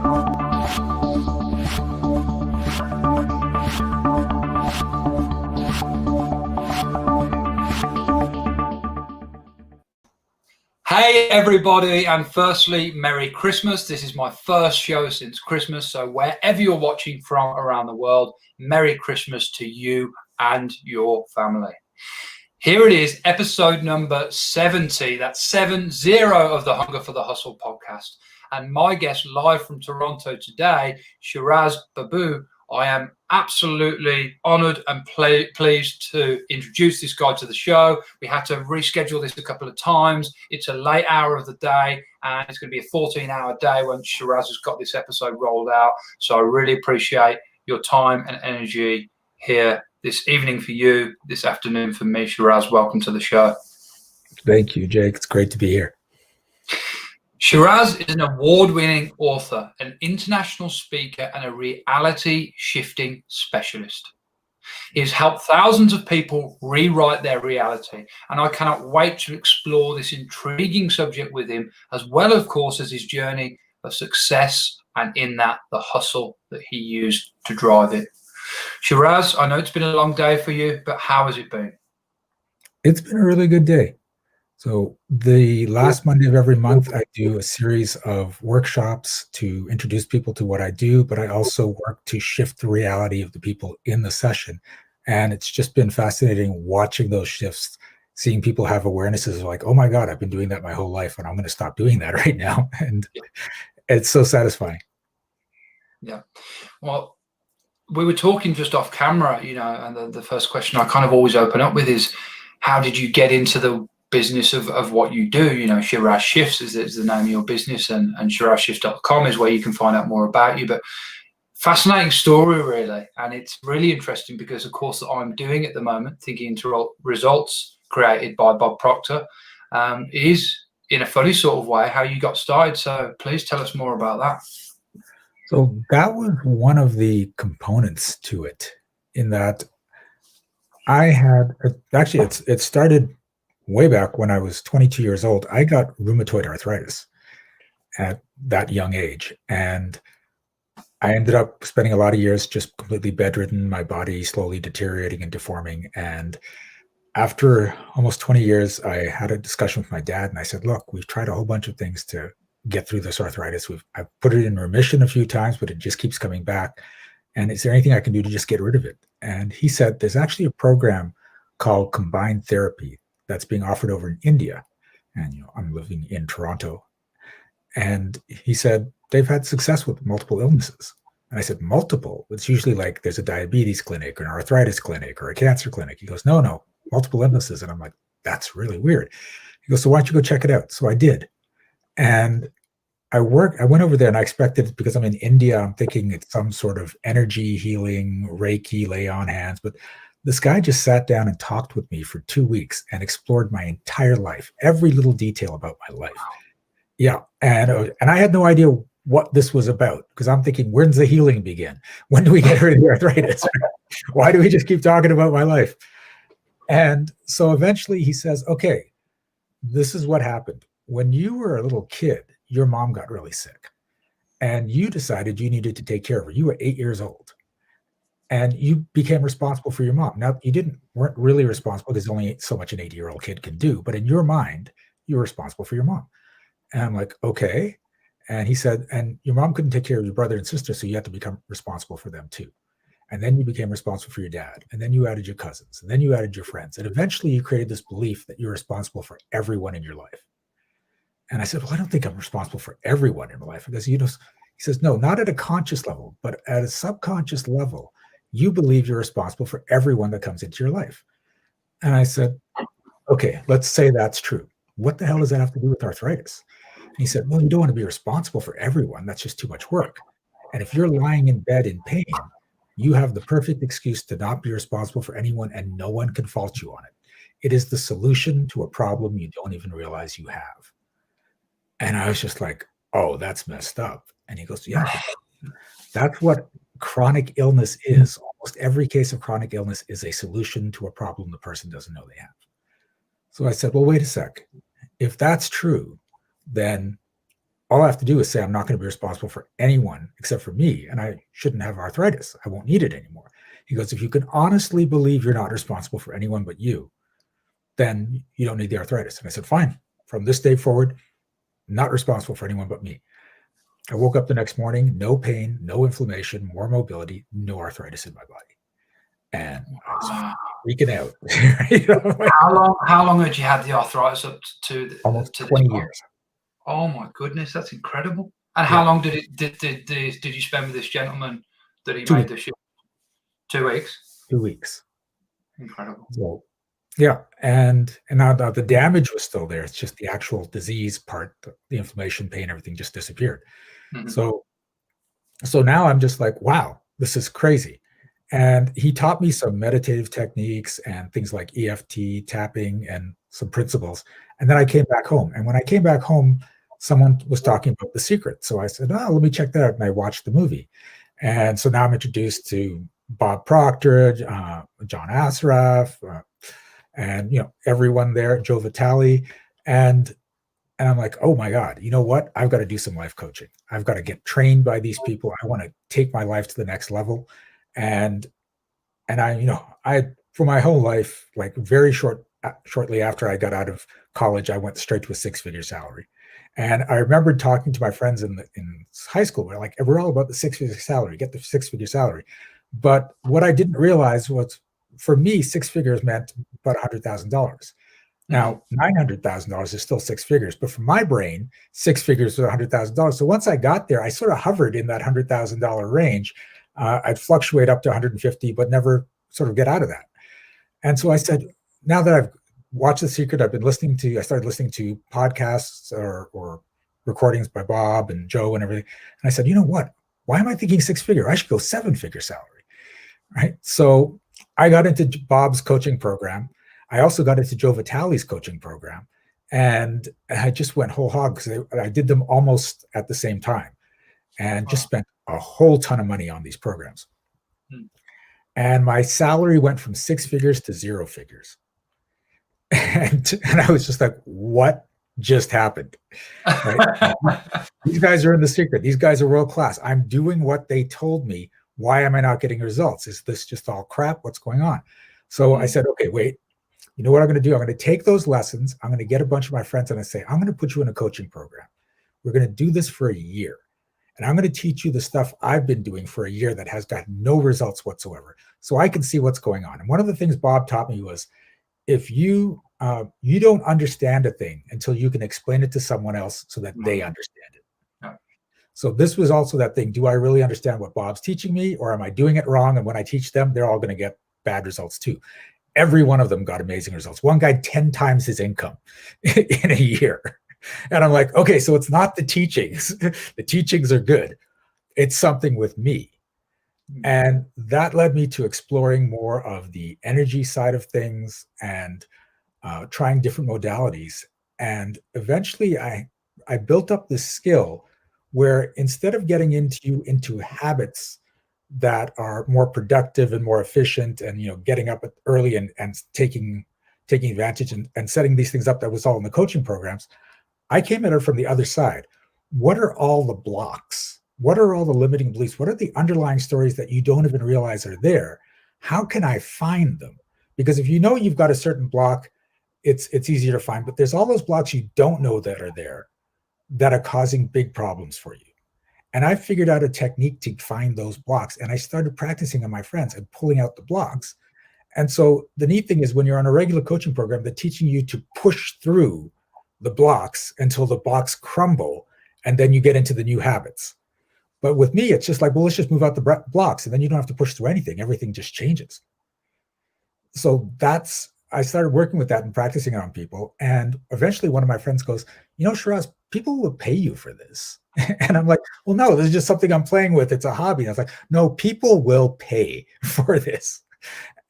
Hey everybody, and firstly, Merry Christmas. This is my first show since Christmas, so wherever you're watching from around the world, Merry Christmas to you and your family. Here it is, episode number 70, that's 70 of the Hunger for the Hustle podcast. And my guest live from Toronto today, Shiraz Baboo. I am absolutely honored and pleased to introduce this guy to the show. We had to reschedule this a couple of times. It's a late hour of the day, and it's going to be a 14-hour day when Shiraz has got this episode rolled out. So I really appreciate your time and energy here this evening for you, this afternoon for me. Shiraz, welcome to the show. Thank you, Jake. It's great to be here. Shiraz is an award-winning author, an international speaker, and a reality-shifting specialist. He has helped thousands of people rewrite their reality, and I cannot wait to explore this intriguing subject with him, as well, of course, as his journey of success and in that, the hustle that he used to drive it. Shiraz, I know it's been a long day for you, but how has it been? It's been a really good day. So the last Monday of every month, I do a series of workshops to introduce people to what I do, but I also work to shift the reality of the people in the session. And it's just been fascinating watching those shifts, seeing people have awarenesses like, oh my God, I've been doing that my whole life and I'm going to stop doing that right now. And it's so satisfying. Yeah. Well, we were talking just off camera, and the first question I kind of always open up with is, how did you get into the business of what you do? Shiraz Shifts is the name of your business, and shirazshifts.com is where you can find out more about you. But fascinating story, really. And it's really interesting because, of course, that I'm doing at the moment, Thinking into Results, created by Bob Proctor, is in a funny sort of way how you got started. So please tell us more about that. So that was one of the components to it, in that I had actually it started way back when I was 22 years old. I got rheumatoid arthritis at that young age, and I ended up spending a lot of years just completely bedridden, my body slowly deteriorating and deforming. And after almost 20 years, I had a discussion with my dad, and I said, look, we've tried a whole bunch of things to get through this arthritis. I've put it in remission a few times, but it just keeps coming back. And is there anything I can do to just get rid of it? And he said, there's actually a program called Combined Therapy that's being offered over in India. And I'm living in Toronto. And he said, they've had success with multiple illnesses. And I said, multiple? It's usually like there's a diabetes clinic or an arthritis clinic or a cancer clinic. He goes, no, multiple illnesses. And I'm like, that's really weird. He goes, so why don't you go check it out? So I did. And I went over there, and I expected, because I'm in India, I'm thinking it's some sort of energy healing, Reiki, lay on hands. But this guy just sat down and talked with me for 2 weeks and explored my entire life, every little detail about my life. Yeah. And I had no idea what this was about, because I'm thinking, when's the healing begin? When do we get rid of the arthritis? Why do we just keep talking about my life? And so eventually he says, okay, this is what happened. When you were a little kid, your mom got really sick, and you decided you needed to take care of her. You were 8 years old, and you became responsible for your mom. Now, you weren't really responsible, because only so much an 8-year-old kid can do. But in your mind, you were responsible for your mom. And I'm like, okay. And he said, and your mom couldn't take care of your brother and sister, so you had to become responsible for them too. And then you became responsible for your dad. And then you added your cousins. And then you added your friends. And eventually you created this belief that you're responsible for everyone in your life. And I said, well, I don't think I'm responsible for everyone in my life. Because, he says, no, not at a conscious level, but at a subconscious level, you believe you're responsible for everyone that comes into your life. And I said, okay, let's say that's true. What the hell does that have to do with arthritis? And he said, well, you don't want to be responsible for everyone. That's just too much work. And if you're lying in bed in pain, you have the perfect excuse to not be responsible for anyone, and no one can fault you on it. It is the solution to a problem you don't even realize you have. And I was just like, oh, that's messed up. And he goes, yeah, that's what chronic illness is. Almost every case of chronic illness is a solution to a problem the person doesn't know they have. So I said, well, wait a sec. If that's true, then all I have to do is say I'm not going to be responsible for anyone except for me, and I shouldn't have arthritis. I won't need it anymore. He goes, if you can honestly believe you're not responsible for anyone but you, then you don't need the arthritis. And I said, fine. From this day forward, not responsible for anyone but me. I woke up the next morning, no pain, no inflammation, more mobility, no arthritis in my body. And I was freaking out. How long had you had the arthritis up to almost to 20 years. Oh my goodness, that's incredible. And how long did you spend with this gentleman that he made the shift? 2 weeks. 2 weeks. Incredible. So, yeah, and now the damage was still there. It's just the actual disease part, the inflammation, pain, everything just disappeared. Mm-hmm. So now I'm just like, wow, this is crazy. And he taught me some meditative techniques and things like EFT, tapping, and some principles. And then I came back home. And when I came back home, someone was talking about The Secret. So I said, oh, let me check that out. And I watched the movie. And so now I'm introduced to Bob Proctor, John Assaraf, and everyone there, Joe Vitale. And I'm like, oh my God, you know what? I've got to do some life coaching. I've got to get trained by these people. I want to take my life to the next level. And I for my whole life, like shortly after I got out of college, I went straight to a 6-figure salary. And I remember talking to my friends in high school. We're all about the 6-figure salary, get the 6-figure salary. But what I didn't realize was, for me, 6 figures meant about $100,000. Now, $900,000 is still 6 figures, but for my brain, 6 figures was $100,000. So once I got there, I sort of hovered in that $100,000 range. I'd fluctuate up to 150, but never sort of get out of that. And so I said, now that I've watched The Secret, I started listening to podcasts or recordings by Bob and Joe and everything. And I said, you know what? Why am I thinking 6-figure? I should go 7-figure salary, right? So I got into Bob's coaching program. I also got into Joe Vitale's coaching program. And I just went whole hog because I did them almost at the same time and just spent a whole ton of money on these programs. And my salary went from 6 figures to 0 figures. And I was just like, what just happened? Right? These guys are in The Secret. These guys are world class. I'm doing what they told me. Why am I not getting results? Is this just all crap? What's going on? So I said, okay, wait. You know what I'm going to do? I'm going to take those lessons. I'm going to get a bunch of my friends and I say, I'm going to put you in a coaching program. We're going to do this for a year. And I'm going to teach you the stuff I've been doing for a year that has got no results whatsoever. So I can see what's going on. And one of the things Bob taught me was, if you don't understand a thing until you can explain it to someone else so that they understand it. So this was also that thing. Do I really understand what Bob's teaching me, or am I doing it wrong? And when I teach them, they're all going to get bad results too. Every one of them got amazing results. One guy 10 times his income in a year. And I'm like, okay, so it's not the teachings. The teachings are good. It's something with me. And that led me to exploring more of the energy side of things and trying different modalities. And eventually I built up this skill where, instead of getting into habits that are more productive and more efficient and getting up early and taking advantage and setting these things up, that was all in the coaching programs, I came at it from the other side. What are all the blocks? What are all the limiting beliefs? What are the underlying stories that you don't even realize are there? How can I find them? Because if you know you've got a certain block, it's easier to find, but there's all those blocks you don't know that are there that are causing big problems for you. And I figured out a technique to find those blocks, and I started practicing on my friends and pulling out the blocks. And so the neat thing is, when you're on a regular coaching program, they're teaching you to push through the blocks until the blocks crumble, and then you get into the new habits. But with me, it's just like, well, let's just move out the blocks, and then you don't have to push through anything. Everything just changes. So I started working with that and practicing it on people. And eventually one of my friends goes, Shiraz, people will pay you for this. And I'm like, well, no, this is just something I'm playing with. It's a hobby. And I was like, no, people will pay for this.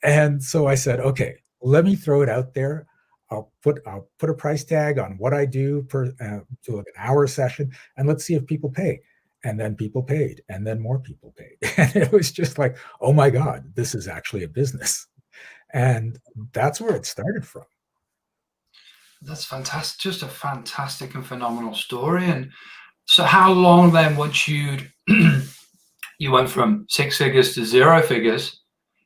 And so I said, okay, let me throw it out there. I'll put a price tag on what I do to an hour session, and let's see if people pay. And then people paid, and then more people paid. And it was just like, oh my God, this is actually a business. And that's where it started from. That's fantastic. Just a fantastic and phenomenal story. And So how long then, once you went from six figures to zero figures,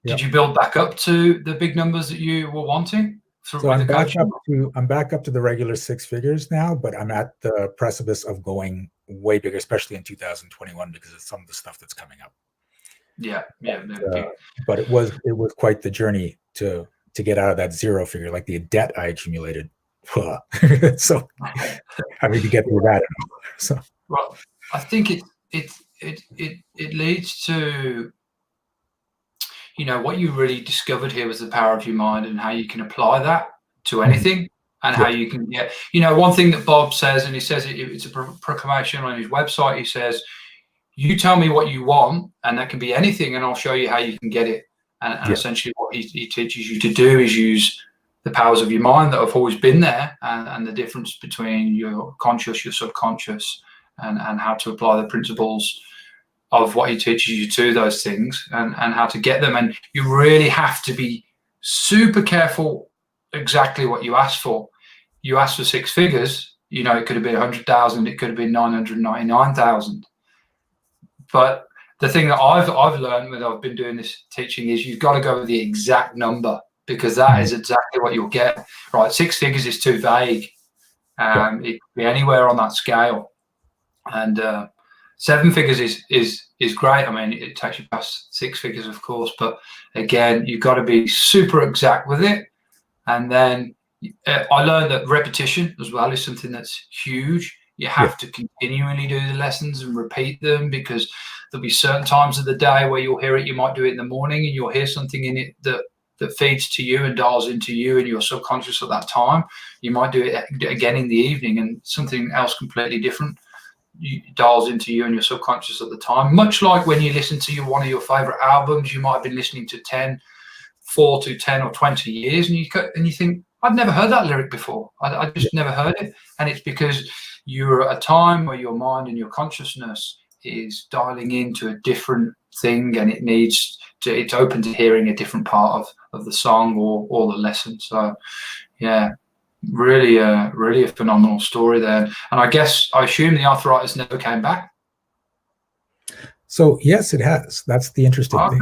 did Yep. you build back up to the big numbers that you were wanting So with the coaching? I'm back up to the regular six figures now, but I'm at the precipice of going way bigger, especially in 2021 because of some of the stuff that's coming up. Yeah, yeah. But it was quite the journey to get out of that zero figure, like the debt I accumulated. So I need to get through that. So Well, I think it leads to, you know, what you really discovered here was the power of your mind and how you can apply that to anything, and how you can get, you know, one thing that Bob says, and he says it's a proclamation on his website. He says, you tell me what you want, and that can be anything, and I'll show you how you can get it. And essentially what he teaches you to do is use the powers of your mind that have always been there, and the difference between your conscious, your subconscious, and how to apply the principles of what he teaches you to those things, and how to get them. And you really have to be super careful exactly what you ask for. You ask for six figures, you know, it could have been 100,000, it could have been 999,000. But the thing that I've learned when I've been doing this teaching is you've got to go with the exact number, because that is exactly what you'll get. Right, six figures is too vague. It could be anywhere on that scale, and seven figures is great. I mean, it takes you past six figures, of course, but again, you've got to be super exact with it. And then I learned that repetition as well is something that's huge. You have to continually do the lessons and repeat them, because there'll be certain times of the day where you'll hear it. You might do it in the morning, and you'll hear something in it that feeds to you and dials into you and your subconscious at that time. You might do it again in the evening, and something else completely different dials into you and your subconscious at the time. Much like when you listen to one of your favorite albums, you might have been listening to 4 to 10 or 20 years, and you think, I've never heard that lyric before. I just never heard it. And it's because you're at a time where your mind and your consciousness is dialing into a different thing, and it's open to hearing a different part of the song or the lesson. So yeah, really a phenomenal story there. And I assume the arthritis never came back. So yes, it has. That's the interesting thing.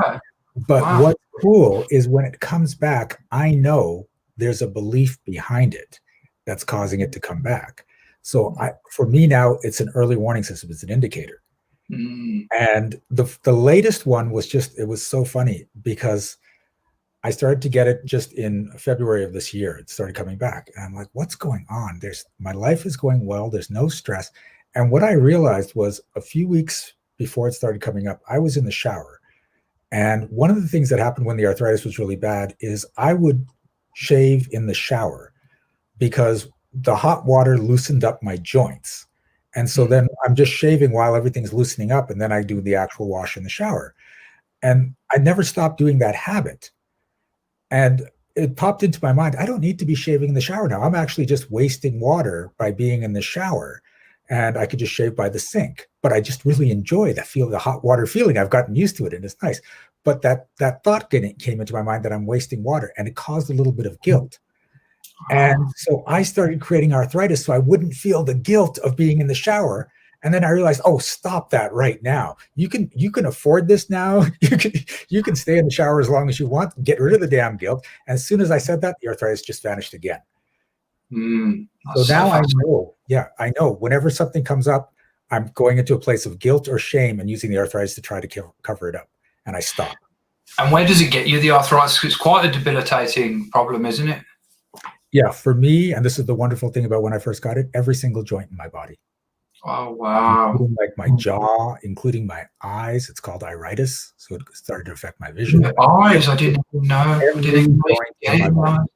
But what's cool is when it comes back, I know there's a belief behind it that's causing it to come back. So for me now, it's an early warning system. It's an indicator. And the latest one was it was so funny, because I started to get it just in February of this year. It started coming back. And I'm like, what's going on? My life is going well. There's no stress. And what I realized was, a few weeks before it started coming up, I was in the shower. And one of the things that happened when the arthritis was really bad is I would shave in the shower, because the hot water loosened up my joints. And so then I'm just shaving while everything's loosening up, and then I do the actual wash in the shower. And I never stopped doing that habit. And it popped into my mind, I don't need to be shaving in the shower now. I'm actually just wasting water by being in the shower, and I could just shave by the sink. But I just really enjoy the hot water feeling. I've gotten used to it, and it's nice. But that thought came into my mind that I'm wasting water, and it caused a little bit of guilt. And so I started creating arthritis so I wouldn't feel the guilt of being in the shower. And then I realized, oh, stop that right now. You can afford this now. You can stay in the shower as long as you want. Get rid of the damn guilt. And as soon as I said that, the arthritis just vanished again. So now I know. Yeah, I know. Whenever something comes up, I'm going into a place of guilt or shame and using the arthritis to try to cover it up. And I stop. And where does it get you, the arthritis? It's quite a debilitating problem, isn't it? Yeah, for me, and this is the wonderful thing about when I first got it, every single joint in my body. Oh, wow. Including like my jaw, including my eyes. It's called iritis. So it started to affect my vision. Your eyes, I didn't know. I didn't know.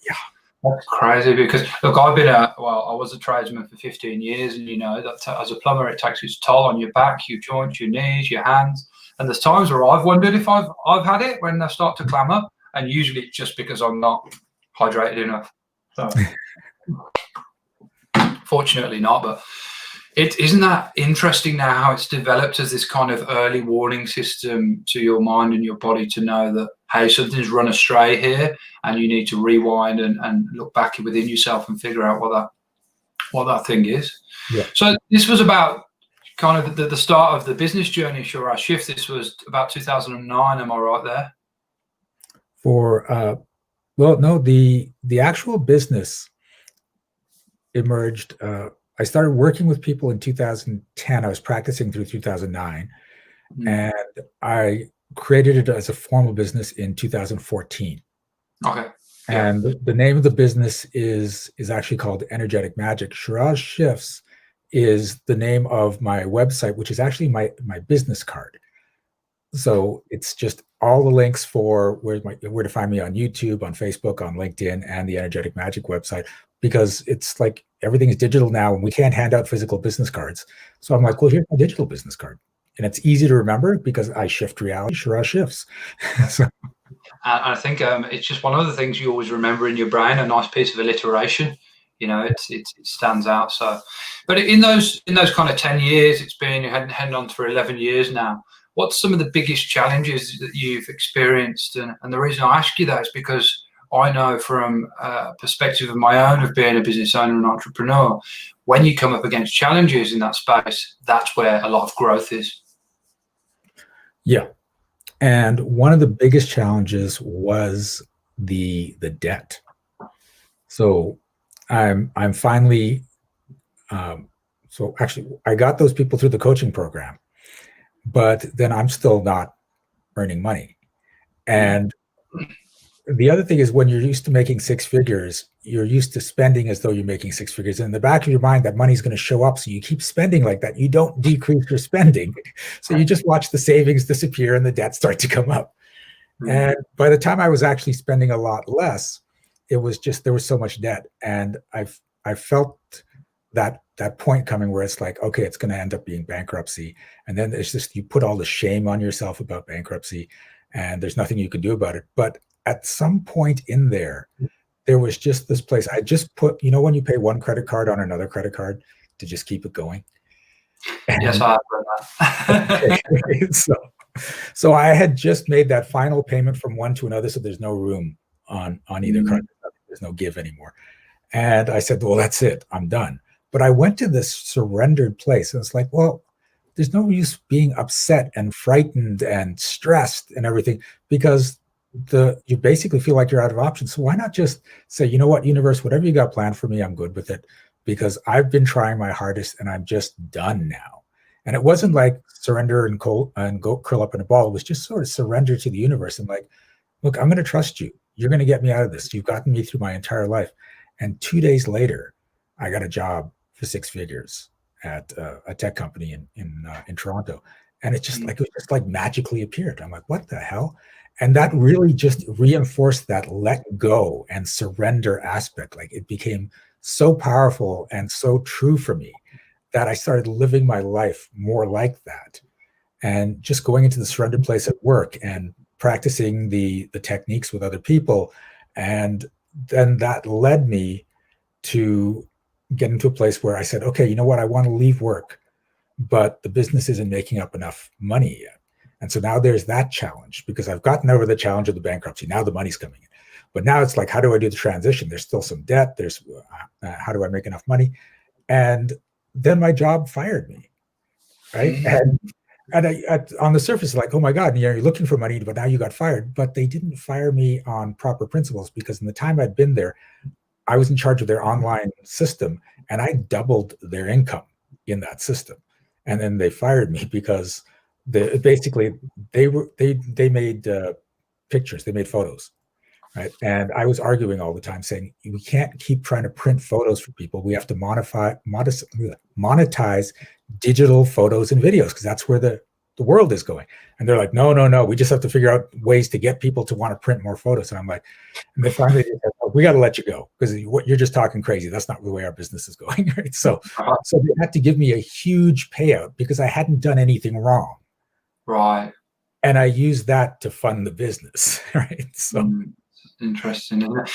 Yeah. That's crazy, because look, I was a tradesman for 15 years, and you know that as a plumber, it takes its toll on your back, your joints, your knees, your hands. And there's times where I've wondered if I've had it when they start to clam up, and usually it's just because I'm not hydrated enough. So, fortunately not, but isn't that interesting now how it's developed as this kind of early warning system to your mind and your body to know that, hey, something's run astray here, and you need to rewind and look back within yourself and figure out what that thing is. Yeah. So this was about kind of the start of the business journey, Shiraz Shift. This was about 2009. Am I right there? Well, no, the actual business emerged. I started working with people in 2010. I was practicing through 2009, and I created it as a formal business in 2014. Okay. Yeah. And the name of the business is actually called Energetic Magic. Shiraz Shifts is the name of my website, which is actually my business card. So it's just all the links for where to find me on YouTube, on Facebook, on LinkedIn, and the Energetic Magic website, because it's like everything is digital now and we can't hand out physical business cards. So I'm like, well, here's my digital business card. And it's easy to remember because I shift reality, Shiraz Shifts. So, and I think it's just one of the things you always remember in your brain, a nice piece of alliteration. You know, it stands out. So, but in those kind of 10 years, it's been heading on for 11 years now. What's some of the biggest challenges that you've experienced? And the reason I ask you that is because I know from a perspective of my own of being a business owner and entrepreneur, when you come up against challenges in that space, that's where a lot of growth is. yeah. And one of the biggest challenges was the debt. So I'm finally so actually I got those people through the coaching program, but then I'm still not earning money. And the other thing is when you're used to making six figures, you're used to spending as though you're making six figures. And in the back of your mind, that money's going to show up. So you keep spending like that. You don't decrease your spending. So you just watch the savings disappear and the debt start to come up. And by the time I was actually spending a lot less, it was just, there was so much debt. And I felt that point coming where it's like, okay, it's going to end up being bankruptcy. And then it's just, you put all the shame on yourself about bankruptcy and there's nothing you can do about it. But at some point in there was just this place. I just put, when you pay one credit card on another credit card to just keep it going. And, yes, I have read that. So I had just made that final payment from one to another. So there's no room on either card. There's no give anymore. And I said, well, that's it. I'm done. But I went to this surrendered place. And it's like, well, there's no use being upset and frightened and stressed and everything, because you basically feel like you're out of options. So why not just say, you know what, universe, whatever you got planned for me, I'm good with it, because I've been trying my hardest and I'm just done now. And it wasn't like surrender and go curl up in a ball. It was just sort of surrender to the universe and like, look, I'm going to trust you. You're going to get me out of this. You've gotten me through my entire life. And 2 days later, I got a job for six figures at a tech company in Toronto. And it just like magically appeared. I'm like, what the hell? And that really just reinforced that let go and surrender aspect. Like it became so powerful and so true for me that I started living my life more like that. And just going into the surrender place at work and practicing the techniques with other people. And then that led me to get into a place where I said, okay, you know what? I want to leave work, but the business isn't making up enough money yet. And so now there's that challenge, because I've gotten over the challenge of the bankruptcy. Now the money's coming in. But now it's like, how do I do the transition? There's still some debt. There's how do I make enough money? And then my job fired me, right? And on the surface, like, oh my God, you're looking for money, but now you got fired. But they didn't fire me on proper principles, because in the time I'd been there, I was in charge of their online system and I doubled their income in that system. And then they fired me because they made pictures, they made photos, right? And I was arguing all the time saying, we can't keep trying to print photos for people. We have to monetize digital photos and videos, because that's where the world is going. And they're like, no, we just have to figure out ways to get people to want to print more photos. And I'm like, and they finally said, oh, we got to let you go, because you're just talking crazy. That's not the way our business is going, right? So they had to give me a huge payout because I hadn't done anything wrong. Right. And I used that to fund the business, right? So interesting, isn't it?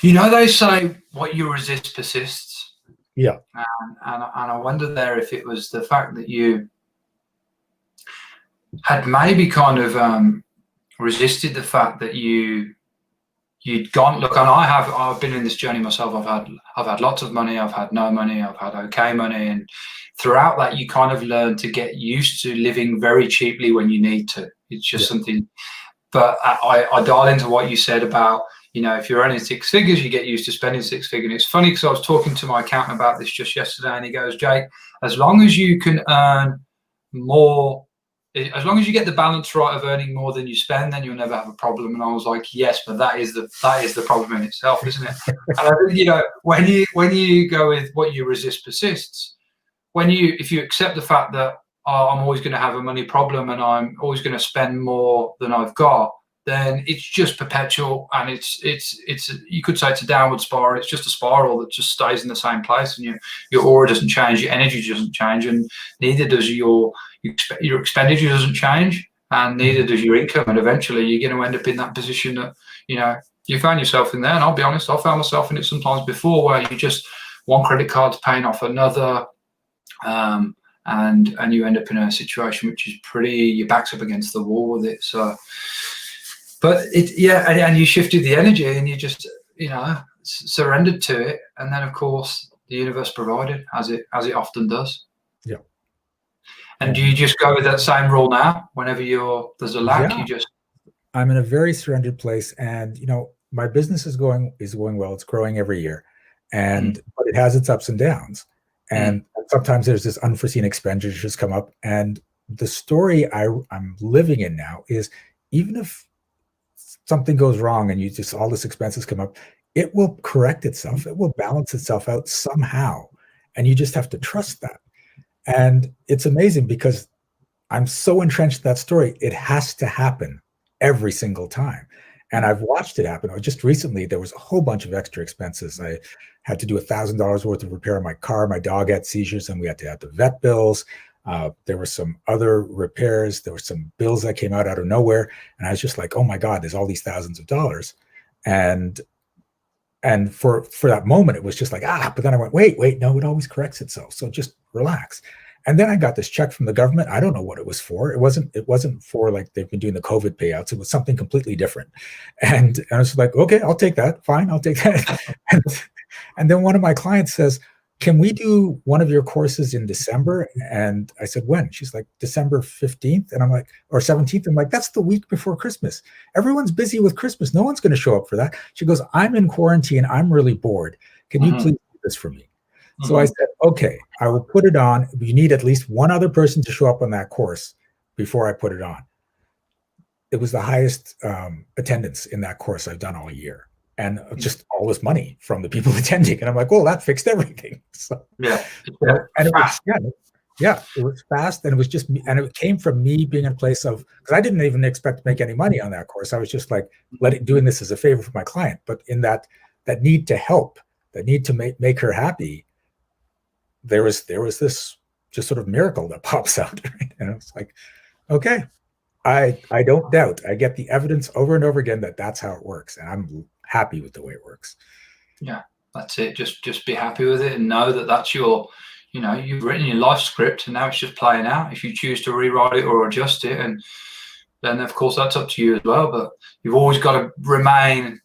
You know, they say what you resist persists. Yeah. And I wonder there if it was the fact that you had maybe kind of resisted the fact that you you'd gone, look, and I've been in this journey myself. I've had lots of money, I've had no money, I've had okay money, and throughout that you kind of learn to get used to living very cheaply when you need to. It's just something. But I dial into what you said about, if you're earning six figures, you get used to spending six figures. And it's funny because I was talking to my accountant about this just yesterday, and he goes, Jake, as long as you can earn more, as long as you get the balance right of earning more than you spend, then you'll never have a problem. And I was like, yes, but that is the problem in itself, isn't it? And when you go with what you resist persists, if you accept the fact that I'm always going to have a money problem and I'm always going to spend more than I've got, then it's just perpetual, and it's you could say it's a downward spiral. It's just a spiral that just stays in the same place, and your aura doesn't change, your energy doesn't change, and neither does your expenditure doesn't change, and neither does your income. And eventually you're going to end up in that position that you found yourself in there. And I'll be honest, I found myself in it sometimes before, where you just, one credit card's paying off another, and you end up in a situation which is your back's up against the wall with it. So, but and you shifted the energy, and you just surrendered to it, and then of course the universe provided, as it often does. Yeah. And do you just go with that same rule now? Whenever there's a lack, I'm in a very surrendered place, and my business is going well. It's growing every year, but it has its ups and downs, and sometimes there's this unforeseen expenditures come up. And the story I'm living in now is, even if something goes wrong and all this expenses come up, it will correct itself. It will balance itself out somehow, and you just have to trust that. And it's amazing because I'm so entrenched in that story. It has to happen every single time. And I've watched it happen. Just recently, there was a whole bunch of extra expenses. I had to do $1,000 worth of repair on my car. My dog had seizures, and we had to add the vet bills. There were some other repairs. There were some bills that came out of nowhere. And I was just like, oh my God, there's all these thousands of dollars. And for that moment, it was just like, but then I went, wait, no, it always corrects itself. So just relax. And then I got this check from the government. I don't know what it was for. It wasn't for, like, they've been doing the COVID payouts. It was something completely different. And I was like, okay, I'll take that. Fine, I'll take that. And then one of my clients says, can we do one of your courses in December? And I said, when? She's like, December 15th. And I'm like, or 17th. I'm like, that's the week before Christmas. Everyone's busy with Christmas. No one's going to show up for that. She goes, I'm in quarantine. I'm really bored. Can you please do this for me? So I said, okay, I will put it on. You need at least one other person to show up on that course before I put it on. It was the highest attendance in that course I've done all year. And just all this money from the people attending. And I'm like, well, that fixed everything. So, and it was, it was fast. And it was just me. And it came from me being in a place of, because I didn't even expect to make any money on that course. I was just like doing this as a favor for my client. But in that need to help, that need to make her happy, there was this just sort of miracle that pops out. Right? And it's like, okay, I don't doubt. I get the evidence over and over again that that's how it works. And I'm happy with the way it works. Yeah, that's it. Just be happy with it, and know that that's your, you've written your life script, and now it's just playing out. If you choose to rewrite it or adjust it, and then of course that's up to you as well. But you've always got to remain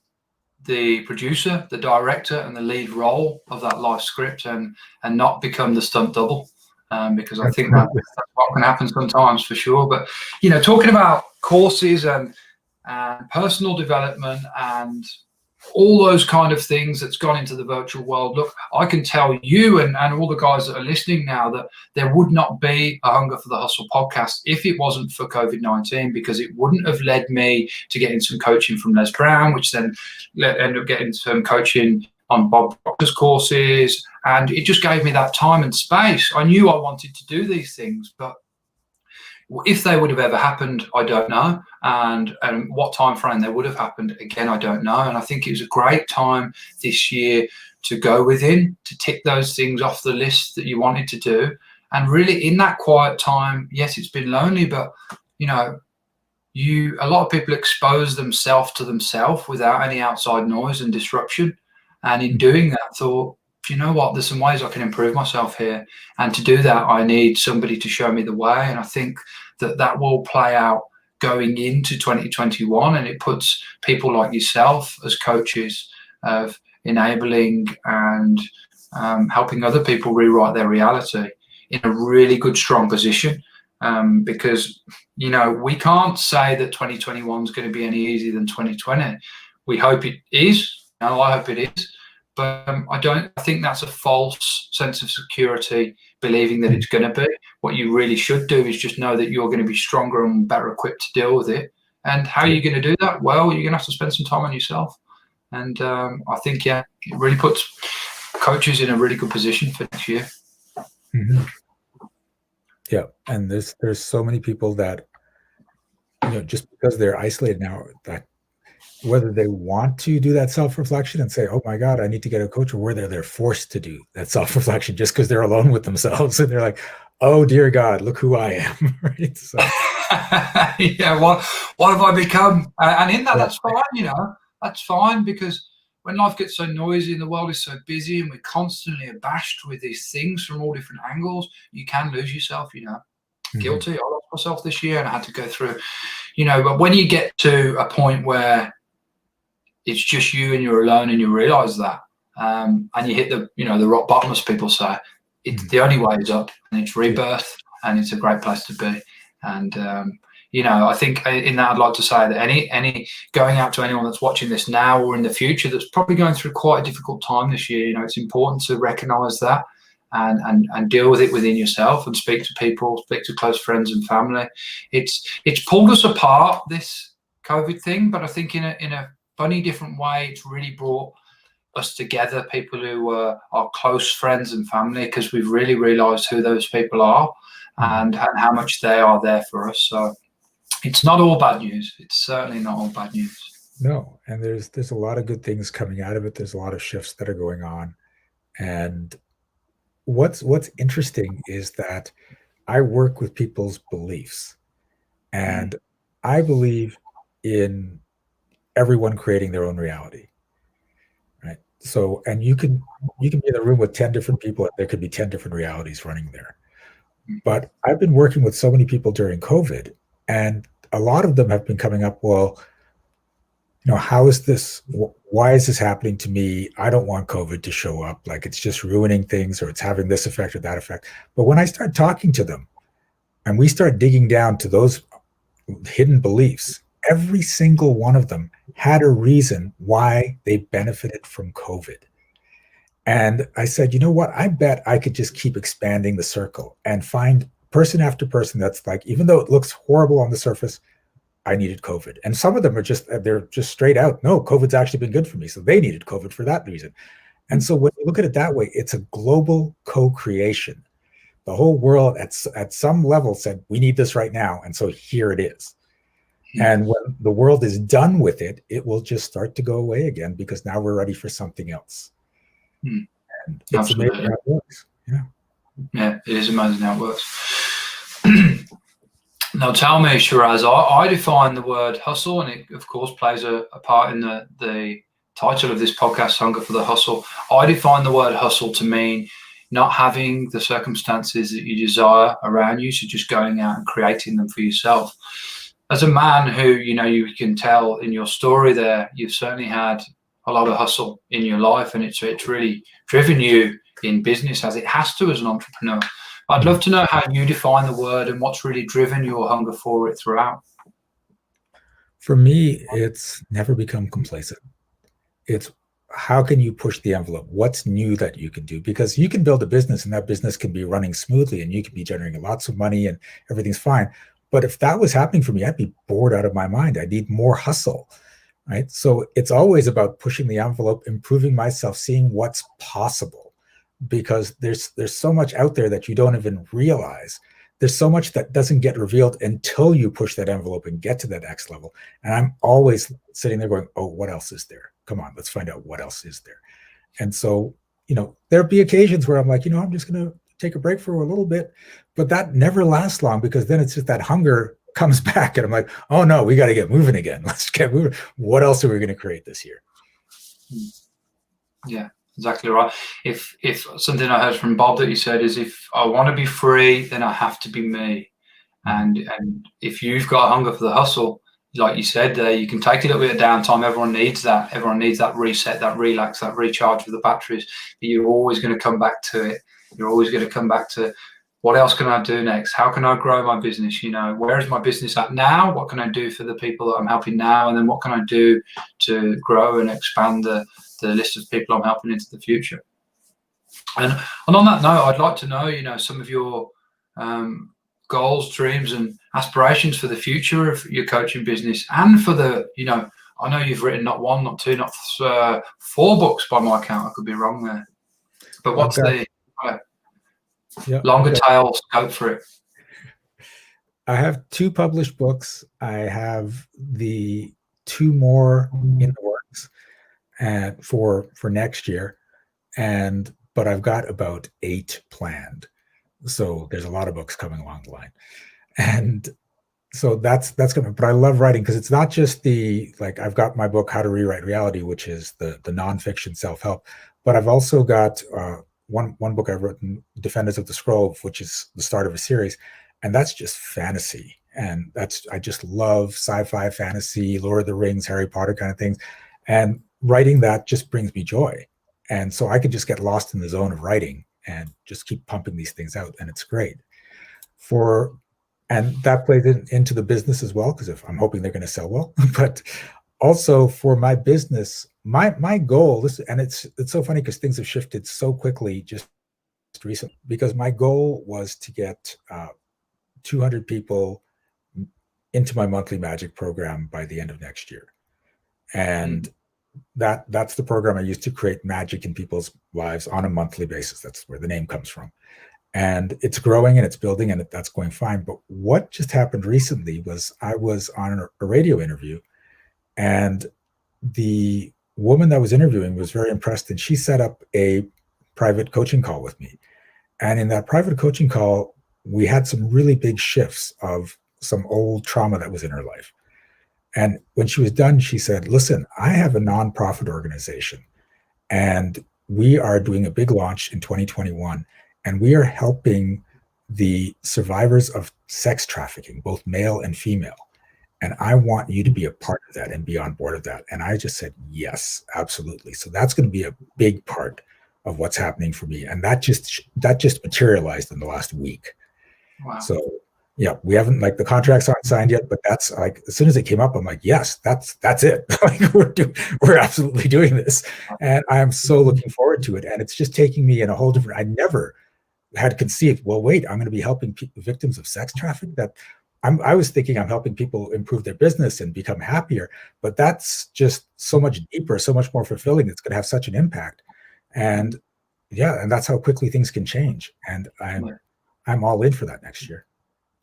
the producer, the director, and the lead role of that life script, and not become the stunt double, because I think that's what can happen sometimes, for sure. But talking about courses and personal development and all those kind of things that's gone into the virtual world, look, I can tell you and all the guys that are listening now that there would not be a Hunger for the Hustle podcast if it wasn't for COVID-19, because it wouldn't have led me to getting some coaching from Les Brown, which then ended up getting some coaching on Bob Proctor's courses, and it just gave me that time and space. I knew I wanted to do these things, but if they would have ever happened, I don't know, and what time frame they would have happened, again, I don't know. And I think it was a great time this year to go within, to tick those things off the list that you wanted to do, and really in that quiet time, yes, it's been lonely, but a lot of people expose themselves to themselves without any outside noise and disruption, and in doing that, thought, you know what, there's some ways I can improve myself here, and to do that I need somebody to show me the way. And I think that will play out going into 2021, and it puts people like yourself as coaches of enabling and helping other people rewrite their reality in a really good, strong position. Because, you know, we can't say that 2021 is going to be any easier than 2020. We hope it is. No, I hope it is. But I think that's a false sense of security, believing that it's going to be. What you really should do is just know that you're going to be stronger and better equipped to deal with it. And how are you going to do that? Well, you're going to have to spend some time on yourself. And I think, yeah, it really puts coaches in a really good position for next year. Mm-hmm. Yeah, and there's so many people that, you know, just because they're isolated now, that whether they want to do that self-reflection and say, oh my God, I need to get a coach, or whether they're forced to do that self-reflection just because they're alone with themselves and they're like, oh dear God, look who I am. Right. So yeah, what have I become? And in that, yeah. that's fine, you know, that's fine, because when life gets so noisy and the world is so busy and we're constantly abashed with these things from all different angles, you can lose yourself, you know. Mm-hmm. Guilty. I lost myself this year and I had to go through, you know, but when you get to a point where it's just you and you're alone and you realize that, and you hit the, you know, the rock bottom, as people say, it's the only way is up, and it's rebirth, and it's a great place to be. And you know, I think in that I'd like to say that any going out to anyone that's watching this now or in the future that's probably going through quite a difficult time this year, you know, it's important to recognize that and deal with it within yourself, and speak to people, speak to close friends and family. It's pulled us apart, this COVID thing, but I think in a funny different way, it's really brought us together, people who are close friends and family, because we've really realized who those people are and how much they are there for us. So it's not all bad news. It's certainly not all bad news. No, and there's a lot of good things coming out of it. There's a lot of shifts that are going on. And what's interesting is that I work with people's beliefs, and I believe in everyone creating their own reality, right? So, and you can be in a room with 10 different people, and there could be 10 different realities running there. But I've been working with so many people during COVID, and a lot of them have been coming up, well, you know, how is this, why is this happening to me? I don't want COVID to show up, like it's just ruining things, or it's having this effect or that effect. But when I start talking to them and we start digging down to those hidden beliefs, every single one of them had a reason why they benefited from COVID. And I said, you know what? I bet I could just keep expanding the circle and find person after person that's like, even though it looks horrible on the surface, I needed COVID. And some of them are they're just straight out, no, COVID's actually been good for me. So they needed COVID for that reason. And so when you look at it that way, it's a global co-creation. The whole world at some level said, we need this right now. And so here it is. And when the world is done with it, it will just start to go away again, because now we're ready for something else. And it's Absolutely amazing how it works. Yeah. Yeah, it is amazing how it works. Now tell me, Shiraz, I define the word hustle, and it of course plays a part in the title of this podcast, Hunger for the Hustle. I define the word hustle to mean not having the circumstances that you desire around you, so just going out and creating them for yourself. As a man who, you know, you can tell in your story there, you've certainly had a lot of hustle in your life, and it's really driven you in business, as it has to as an entrepreneur. I'd love to know how you define the word and what's really driven your hunger for it throughout. For me, it's never become complacent. It's how can you push the envelope? What's new that you can do? Because you can build a business and that business can be running smoothly and you can be generating lots of money and everything's fine. But if that was happening for me, I'd be bored out of my mind. I need more hustle, right? So it's always about pushing the envelope, improving myself, seeing what's possible, because there's so much out there that you don't even realize. There's so much that doesn't get revealed until you push that envelope and get to that next level. And I'm always sitting there going, oh, what else is there? Come on, let's find out what else is there. And so, you know, there'll be occasions where I'm like, you know, I'm just going to take a break for a little bit, but that never lasts long, because then it's just that hunger comes back and I'm like, oh no, we got to get moving again. Let's get moving. What else are we going to create this year? Yeah, exactly right. If something I heard from Bob that he said is, if I want to be free, then I have to be me. And if you've got a hunger for the hustle, like you said, you can take a little bit of downtime. Everyone needs that. Everyone needs that reset, that relax, that recharge of the batteries. But you're always going to come back to it. You're always going to come back to, what else can I do next? How can I grow my business? Where is my business at now? What can I do for the people that I'm helping now? And then what can I do to grow and expand the list of people I'm helping into the future? And on that note, I'd like to know, some of your goals, dreams, and aspirations for the future of your coaching business, and for I know you've written not one, not two, not 4 books by my count. I could be wrong there, but what's the longer tail scope for it? I have 2 published books. I have the 2 more in the works for next year, but I've got about 8 planned. So there's a lot of books coming along the line. And so that's gonna, but I love writing, because it's not just I've got my book, How to Rewrite Reality, which is the nonfiction self-help, but I've also got one book I've written, Defenders of the Scroll, which is the start of a series. And that's just fantasy. And I just love sci-fi, fantasy, Lord of the Rings, Harry Potter kind of things. And writing that just brings me joy. And so I could just get lost in the zone of writing and just keep pumping these things out. And it's great. And that plays into the business as well, because if I'm hoping they're going to sell well, but also for my business, my goal, and it's so funny because things have shifted so quickly just recently, because my goal was to get 200 people into my monthly magic program by the end of next year. And that's the program I use to create magic in people's lives on a monthly basis. That's where the name comes from. And it's growing and it's building, and that's going fine. But what just happened recently was I was on a radio interview, and the woman that was interviewing was very impressed, and she set up a private coaching call with me. And in that private coaching call, we had some really big shifts of some old trauma that was in her life. And when she was done, she said, listen, I have a nonprofit organization, and we are doing a big launch in 2021, and we are helping the survivors of sex trafficking, both male and female. And I want you to be a part of that and be on board of that. And I just said, yes, absolutely. So that's going to be a big part of what's happening for me. And that just materialized in the last week. Wow. So yeah, we haven't, the contracts aren't signed yet, but that's as soon as it came up, I'm like, yes, that's it. We're absolutely doing this. And I'm so looking forward to it. And it's just taking me in a whole different, I never had conceived, well, wait, I'm going to be helping victims of sex trafficking. I was thinking I'm helping people improve their business and become happier, but that's just so much deeper, so much more fulfilling. It's going to have such an impact. And and that's how quickly things can change. And I'm all in for that next year.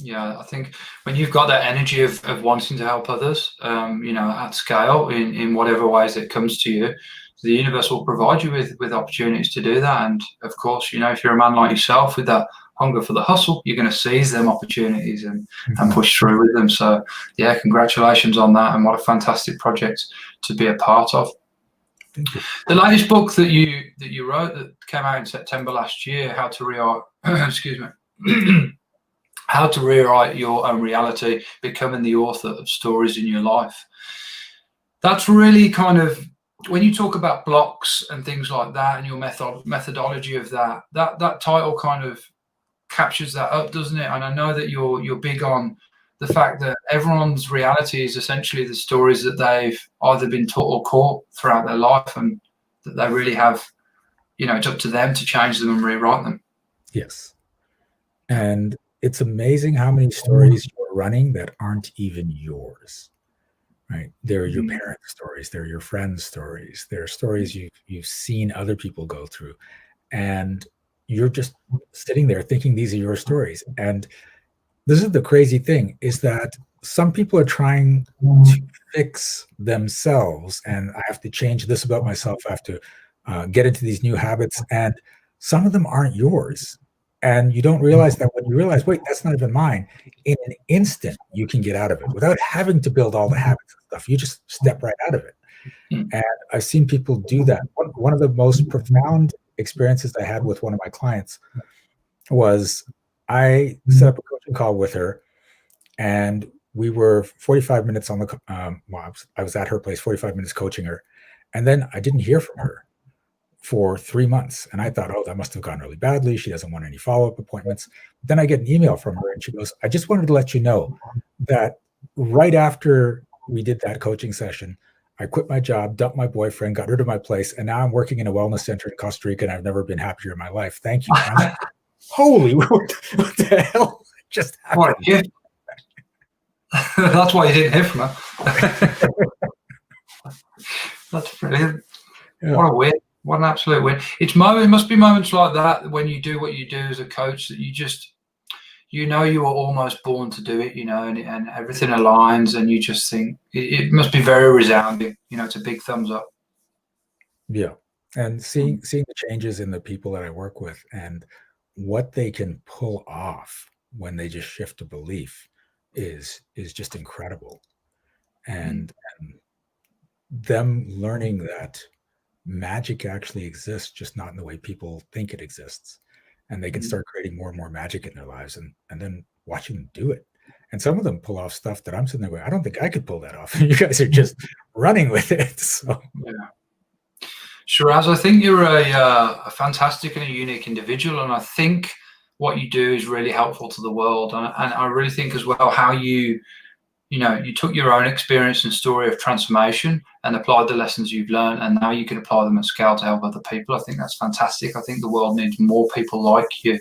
Yeah, I think when you've got that energy of wanting to help others, at scale in whatever ways it comes to you, the universe will provide you with opportunities to do that. And of course, if you're a man like yourself with that hunger for the hustle, you're going to seize them opportunities and push through with them. So yeah, congratulations on that, and what a fantastic project to be a part of. Thank you. The latest book that you wrote that came out in September last year, How to Rewrite How to Rewrite Your Own Reality, Becoming the Author of Stories in Your Life. That's really kind of, when you talk about blocks and things like that and your methodology of that title kind of captures that up, doesn't it? And I know that you're big on the fact that everyone's reality is essentially the stories that they've either been taught or caught throughout their life, and that they really have, it's up to them to change them and rewrite them. Yes. And it's amazing how many stories you're running that aren't even yours, right? They're your parents' stories. They're your friends' stories. They're stories you've seen other people go through. And you're just sitting there thinking these are your stories. And this is the crazy thing, is that some people are trying to fix themselves. And I have to change this about myself. I have to get into these new habits. And some of them aren't yours. And you don't realize that when you realize, wait, that's not even mine. In an instant, you can get out of it without having to build all the habits and stuff. You just step right out of it. And I've seen people do that. One of the most profound experiences I had with one of my clients was I set up a coaching call with her, and we were 45 minutes on the well, I was at her place 45 minutes coaching her, and then I didn't hear from her for 3 months, and I thought, oh, that must have gone really badly. She doesn't want any follow-up appointments. Then I get an email from her, and she goes, I just wanted to let you know that right after we did that coaching session, I quit my job, dumped my boyfriend, got rid of my place, and now I'm working in a wellness center in Costa Rica, and I've never been happier in my life. Thank you. I'm like, holy, what the hell just happened? What a gift. That's why you didn't hear from her. That's brilliant. Yeah. What a win. What an absolute win. It must be moments like that when you do what you do as a coach that you just, you know, you were almost born to do it, you know, and everything aligns, and you just think it must be very resounding. You know, it's a big thumbs up. Yeah. And seeing the changes in the people that I work with and what they can pull off when they just shift a belief is just incredible. And them learning that magic actually exists, just not in the way people think it exists. And they can start creating more and more magic in their lives, and then watching them do it. And some of them pull off stuff that I'm sitting there going, I don't think I could pull that off. You guys are just running with it. So yeah. Shiraz, I think you're a fantastic and a unique individual, and I think what you do is really helpful to the world. And I really think as well how you took your own experience and story of transformation and applied the lessons you've learned, and now you can apply them at scale to help other people. I think that's fantastic. I think the world needs more people like you.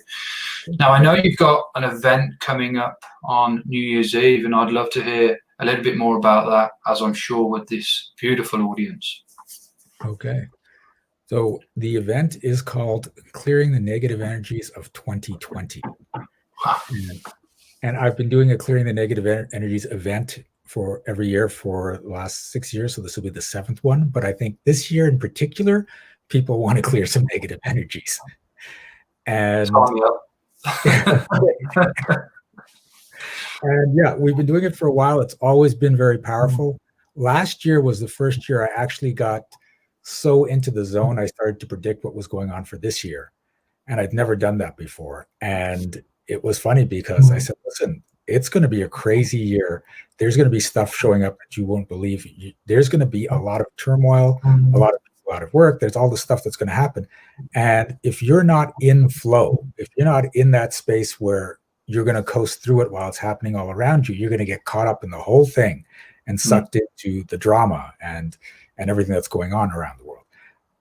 Now, I know you've got an event coming up on New Year's Eve, and I'd love to hear a little bit more about that, as I'm sure with this beautiful audience. Okay. So the event is called Clearing the Negative Energies of 2020. Wow. And I've been doing a Clearing the Negative Energies event for every year for the last 6 years. So this will be the 7th one. But I think this year in particular, people want to clear some negative energies. And, and yeah, we've been doing it for a while. It's always been very powerful. Last year was the first year I actually got so into the zone, I started to predict what was going on for this year. And I'd never done that before. And it was funny because I said, listen, it's going to be a crazy year. There's going to be stuff showing up that you won't believe. There's going to be a lot of turmoil, a lot of people out of work. There's all this stuff that's going to happen. And if you're not in flow, if you're not in that space where you're going to coast through it while it's happening all around you, you're going to get caught up in the whole thing and sucked into the drama and everything that's going on around the world.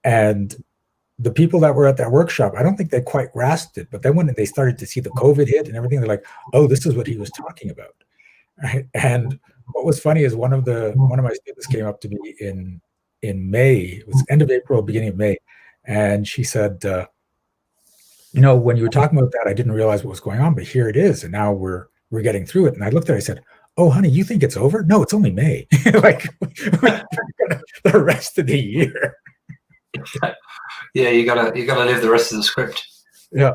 And the people that were at that workshop, I don't think they quite grasped it, but then when they started to see the COVID hit and everything, they're like, oh, this is what he was talking about. Right? And what was funny is one of my students came up to me in May, it was end of April, beginning of May. And she said, when you were talking about that, I didn't realize what was going on, but here it is. And now we're getting through it. And I looked at her, I said, oh, honey, you think it's over? No, it's only May. Like the rest of the year. Yeah, you gotta live the rest of the script. Yeah.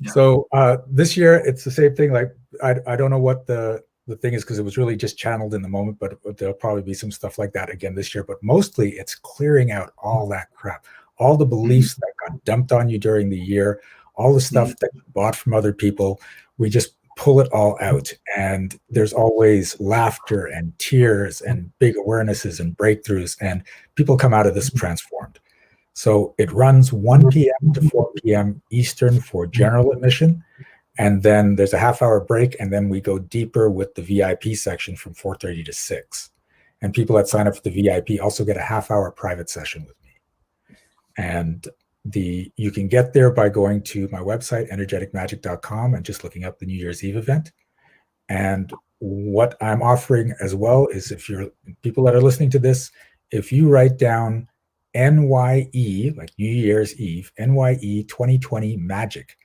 So this year it's the same thing. Like I don't know what the thing is because it was really just channeled in the moment, but there'll probably be some stuff like that again this year. But mostly it's clearing out all that crap, all the beliefs that got dumped on you during the year, all the stuff that you bought from other people. We just pull it all out, and there's always laughter and tears and big awarenesses and breakthroughs, and people come out of this transformed. So it runs 1 p.m. to 4 p.m. Eastern for general admission, and then there's a half-hour break, and then we go deeper with the VIP section from 4:30 to 6. And people that sign up for the VIP also get a half-hour private session with me. And you can get there by going to my website, energeticmagic.com, and just looking up the New Year's Eve event. And what I'm offering as well is, if you're people that are listening to this, if you write down NYE, like New Year's Eve, NYE 2020 magic,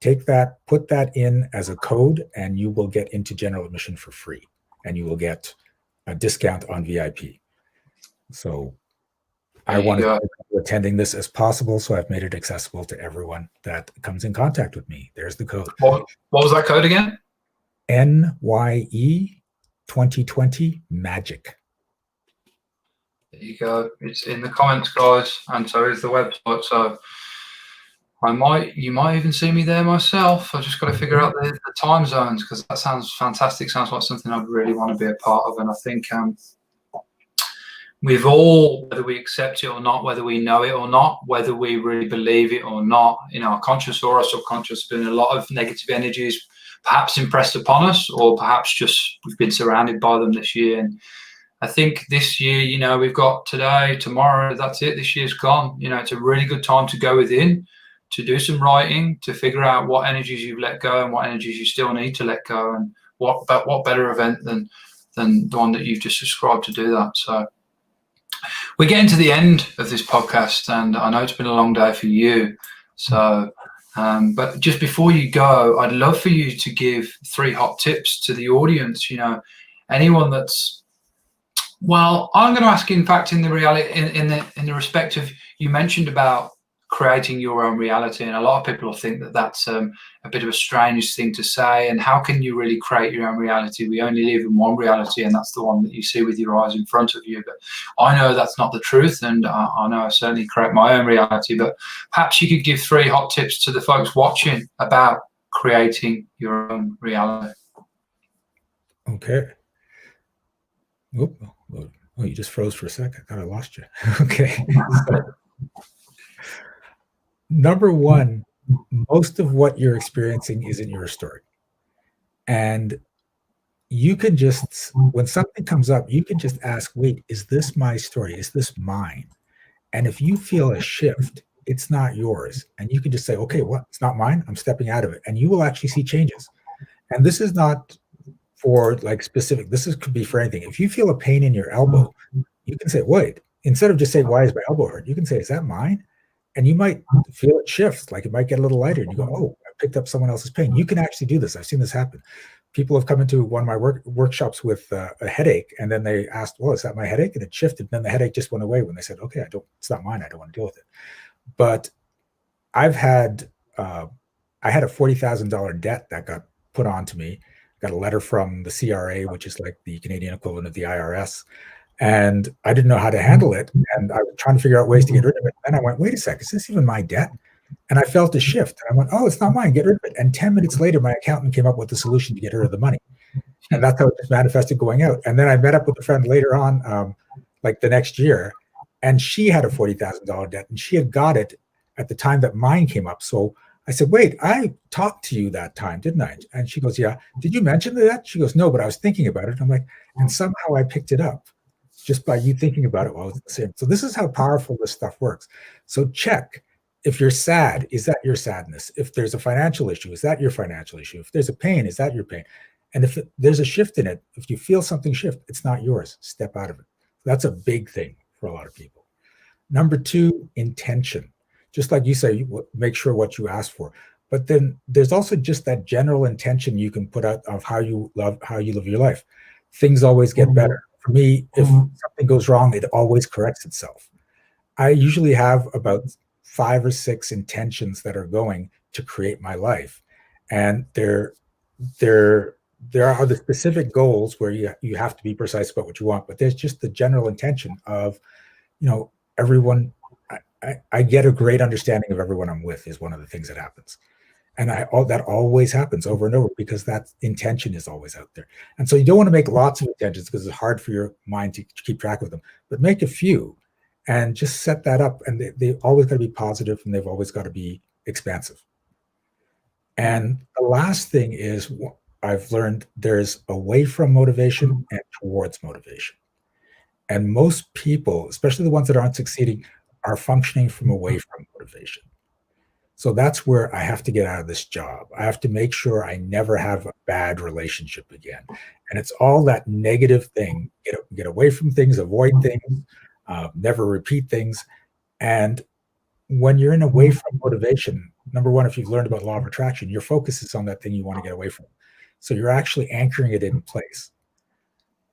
take that, put that in as a code, and you will get into general admission for free, and you will get a discount on VIP. So I want to attending this as possible, so I've made it accessible to everyone that comes in contact with me. There's the code. What was that code again? NYE 2020 magic. There you go. It's in the comments, guys, and so is the website. So You might even see me there myself. I've just got to figure out the time zones, because that sounds fantastic. Sounds like something I'd really want to be a part of. And I think we've all, whether we accept it or not, whether we know it or not, whether we really believe it or not, in our conscious or our subconscious, been a lot of negative energies perhaps impressed upon us, or perhaps just we've been surrounded by them this year. And I think this year, we've got today, tomorrow, that's it. This year's gone. It's a really good time to go within, to do some writing, to figure out what energies you've let go and what energies you still need to let go. And what better event than the one that you've just described to do that. So we're getting to the end of this podcast, and I know it's been a long day for you. So, but just before you go, I'd love for you to give 3 hot tips to the audience. Anyone that's, well, I'm going to ask, in fact, in the reality, in the respect of, you mentioned about creating your own reality, and a lot of people think that that's a bit of a strange thing to say. And how can you really create your own reality? We only live in one reality, and that's the one that you see with your eyes in front of you. But I know that's not the truth, and I know I certainly create my own reality. But perhaps you could give 3 hot tips to the folks watching about creating your own reality. Okay. Oh, you just froze for a second. I thought I lost you. Okay. Number 1, most of what you're experiencing isn't your story. And you can just, when something comes up, you can just ask, wait, is this my story? Is this mine? And if you feel a shift, it's not yours. And you can just say, okay, what? It's not mine. I'm stepping out of it. And you will actually see changes. And this is not for like specific, could be for anything. If you feel a pain in your elbow, you can say, wait, instead of just saying, why is my elbow hurt? You can say, is that mine? And you might feel it shift, like it might get a little lighter, and you go, oh, I picked up someone else's pain. You can actually do this. I've seen this happen. People have come into one of my workshops with a headache, and then they asked, well, is that my headache? And it shifted. And then the headache just went away when they said, okay, it's not mine. I don't want to deal with it. But I had a $40,000 debt that got put onto me. Got a letter from the CRA, which is like the Canadian equivalent of the IRS. And I didn't know how to handle it. And I was trying to figure out ways to get rid of it. And I went, wait a sec, is this even my debt? And I felt a shift. And I went, oh, it's not mine, get rid of it. And 10 minutes later, my accountant came up with the solution to get rid of the money. And that's how it just manifested going out. And then I met up with a friend later on, like the next year, and she had a $40,000 debt, and she had got it at the time that mine came up. So I said, wait, I talked to you that time, didn't I? And she goes, yeah. Did you mention that? She goes, no, but I was thinking about it. I'm like, and somehow I picked it up just by you thinking about it while I was saying. So this is how powerful this stuff works. So check. If you're sad, is that your sadness? If there's a financial issue, is that your financial issue? If there's a pain, is that your pain? And if there's a shift in it, if you feel something shift, it's not yours. Step out of it. That's a big thing for a lot of people. Number 2, intention. Just like you say, make sure what you ask for. But then there's also just that general intention you can put out of how you live your life. Things always get better. For me, if something goes wrong, it always corrects itself. I usually have about 5 or 6 intentions that are going to create my life. And there are the specific goals where you have to be precise about what you want, but there's just the general intention of, everyone. I get a great understanding of everyone I'm with is one of the things that happens. And that always happens over and over because that intention is always out there. And so you don't want to make lots of intentions because it's hard for your mind to keep track of them, but make a few and just set that up. And they always got to be positive, and they've always got to be expansive. And the last thing is, I've learned there's away from motivation and towards motivation. And most people, especially the ones that aren't succeeding, are functioning from away from motivation. So that's where I have to get out of this job. I have to make sure I never have a bad relationship again. And it's all that negative thing. Get away from things, avoid things, never repeat things. And when you're in away from motivation, number 1, if you've learned about law of attraction, your focus is on that thing you want to get away from. So you're actually anchoring it in place.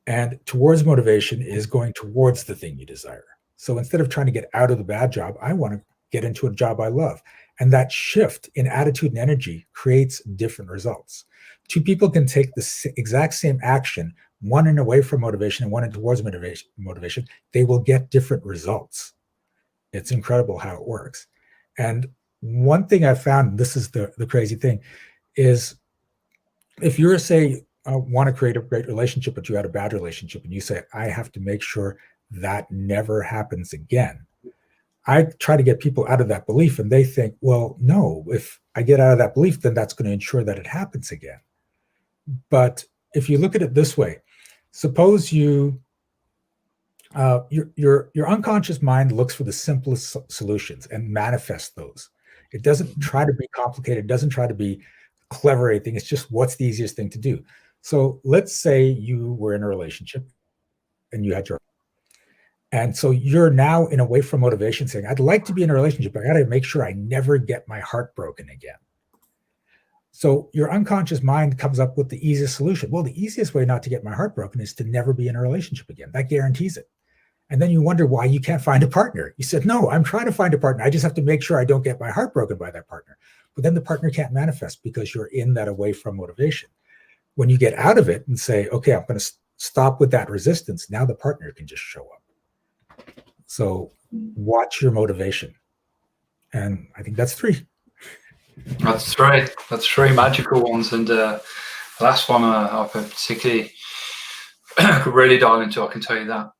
And towards motivation is going towards the thing you desire. So instead of trying to get out of the bad job, I want to get into a job I love. And that shift in attitude and energy creates different results. 2 people can take the exact same action, one in away from motivation and one in towards motivation. They will get different results. It's incredible how it works. And one thing I found, this is the crazy thing, is if you're, say, want to create a great relationship, but you had a bad relationship, and you say, I have to make sure that never happens again. I try to get people out of that belief, and they think, well, no, if I get out of that belief, then that's going to ensure that it happens again. But if you look at it this way, suppose your unconscious mind looks for the simplest solutions and manifests those. It doesn't try to be complicated. It doesn't try to be clever or anything. It's just what's the easiest thing to do. So let's say you were in a relationship and you had your, and so you're now in a way from motivation saying, I'd like to be in a relationship, but I got to make sure I never get my heart broken again. So your unconscious mind comes up with the easiest solution. Well, the easiest way not to get my heart broken is to never be in a relationship again. That guarantees it. And then you wonder why you can't find a partner. You said, no, I'm trying to find a partner. I just have to make sure I don't get my heart broken by that partner. But then the partner can't manifest because you're in that away from motivation. When you get out of it and say, okay, I'm going to stop with that resistance, now the partner can just show up. So watch your motivation. And I think that's 3. That's 3. That's 3 magical ones. And the last one I particularly could really dive into, I can tell you that.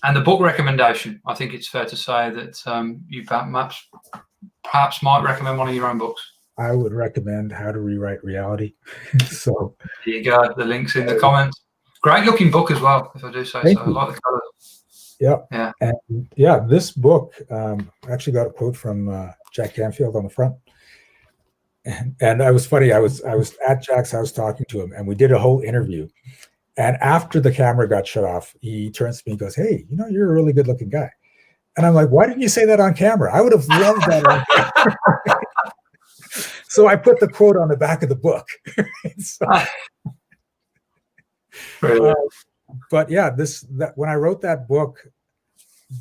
And the book recommendation, I think it's fair to say that you perhaps might recommend one of your own books. I would recommend How to Rewrite Reality. So there you go. The link's in the comments. Great looking book as well, if I do say so. I like the colours. Yeah. And yeah, this book, I actually got a quote from Jack Canfield on the front. And I was funny. I was at Jack's house talking to him, and we did a whole interview. And after the camera got shut off, he turns to me and goes, hey, you're a really good looking guy. And I'm like, why didn't you say that on camera? I would have loved that on camera. So I put the quote on the back of the book. But yeah, when I wrote that book,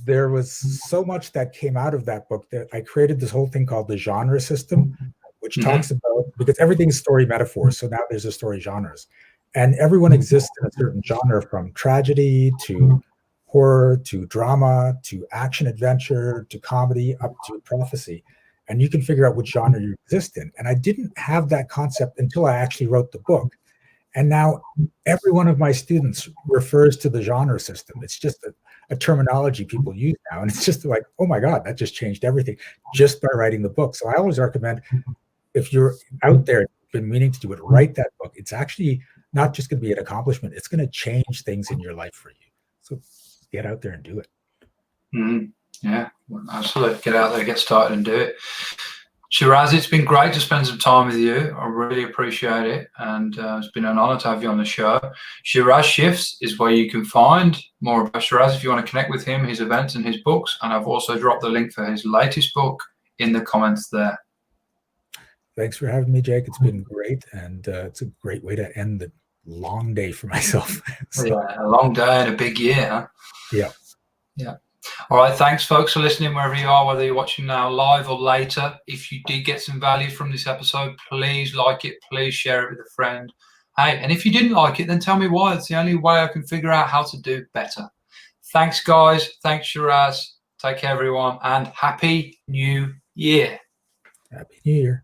there was so much that came out of that book that I created this whole thing called the genre system, which talks about, because everything's story metaphors. So now there's a story genres, and everyone exists in a certain genre, from tragedy to horror to drama to action adventure to comedy up to prophecy. And you can figure out which genre you exist in. And I didn't have that concept until I actually wrote the book. And now every one of my students refers to the genre system. It's just a terminology people use now. And it's just like, oh my God, that just changed everything just by writing the book. So I always recommend, if you're out there, been meaning to do it, write that book. It's actually not just going to be an accomplishment. It's going to change things in your life for you. So get out there and do it. Yeah, absolutely. Get out there, get started and do it. Shiraz, it's been great to spend some time with you. I really appreciate it. And it's been an honor to have you on the show. Shiraz Shifts is where you can find more about Shiraz if you want to connect with him, his events and his books. And I've also dropped the link for his latest book in the comments there. Thanks for having me, Jake. It's been great. And it's a great way to end the long day for myself. Yeah, a long day and a big year, huh? Yeah. All right, thanks folks for listening wherever you are, whether you're watching now live or later. If you did get some value from this episode, please like it, please share it with a friend. Hey, and if you didn't like it, then tell me why. It's the only way I can figure out how to do better. Thanks guys, thanks Shiraz, take care everyone, and Happy New Year. Happy New Year.